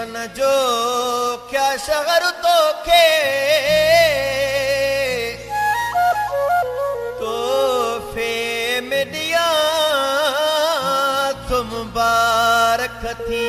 तन जो क्या शगर तो खे तो फे मिडिया तुम बारक थी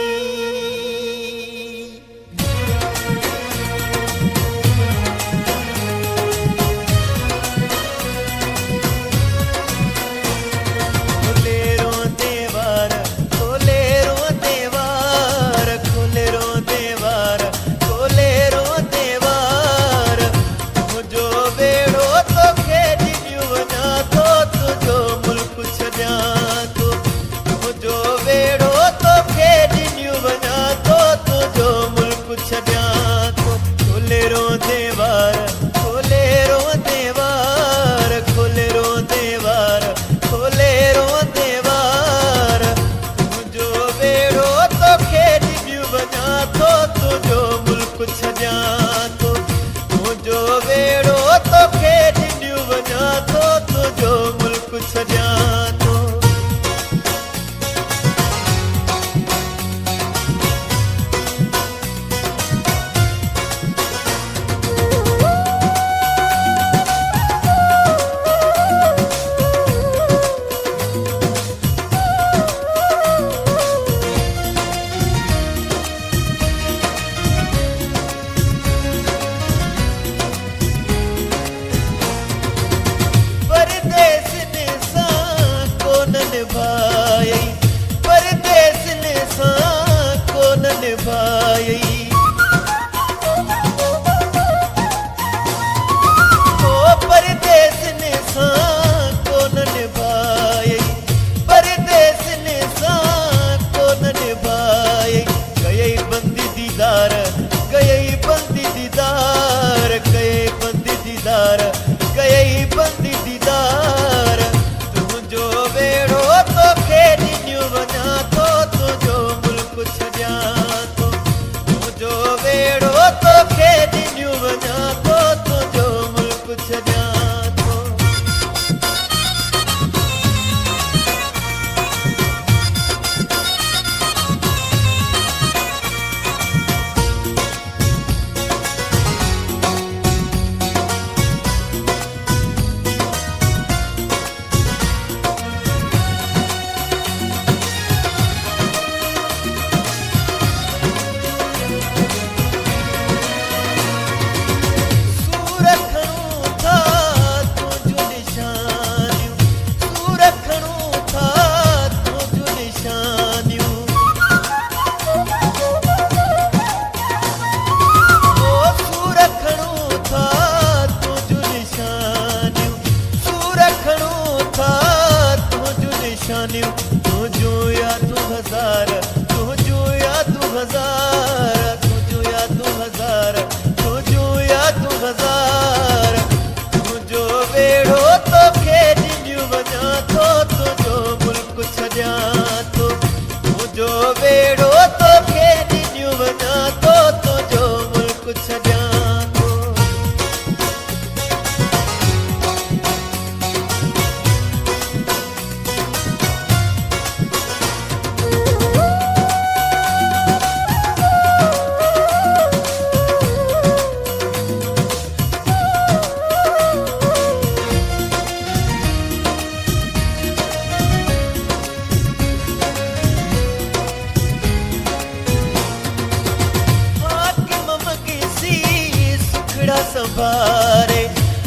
संभारे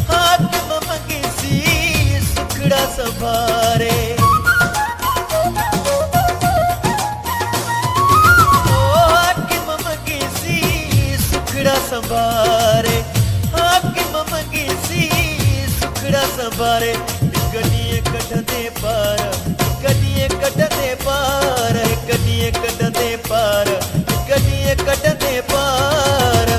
हाकिम मगसी सुखड़ा संभारे हाकिम मगसी सुखड़ा संभारे हाकिम मगसी सुखड़ा संभारे कॾहिं कढंदे पार कॾहिं कढंदे पार कॾहिं कढंदे पार कॾहिं कढंदे पार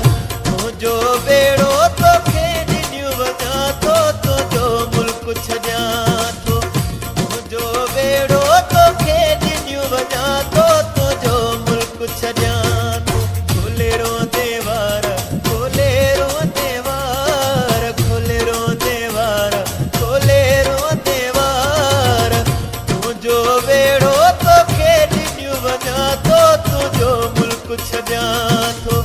जो बेड़ो तो खे ॾिनियूं वञा थो तुंहिंजो मुल्क छॾियां थो जो बेड़ो तो खे ॾिनियूं वञा थो तुंहिंजो मुल्क छॾियां थो खोले रोंदे वार खोले रोंदे वार खोले रोंदे वार खोले रोंदे वार तुंहिंजो बेड़ो तो खे ॾिनियूं वञा थो तुंहिंजो मुल्क कुझु ॾियां थो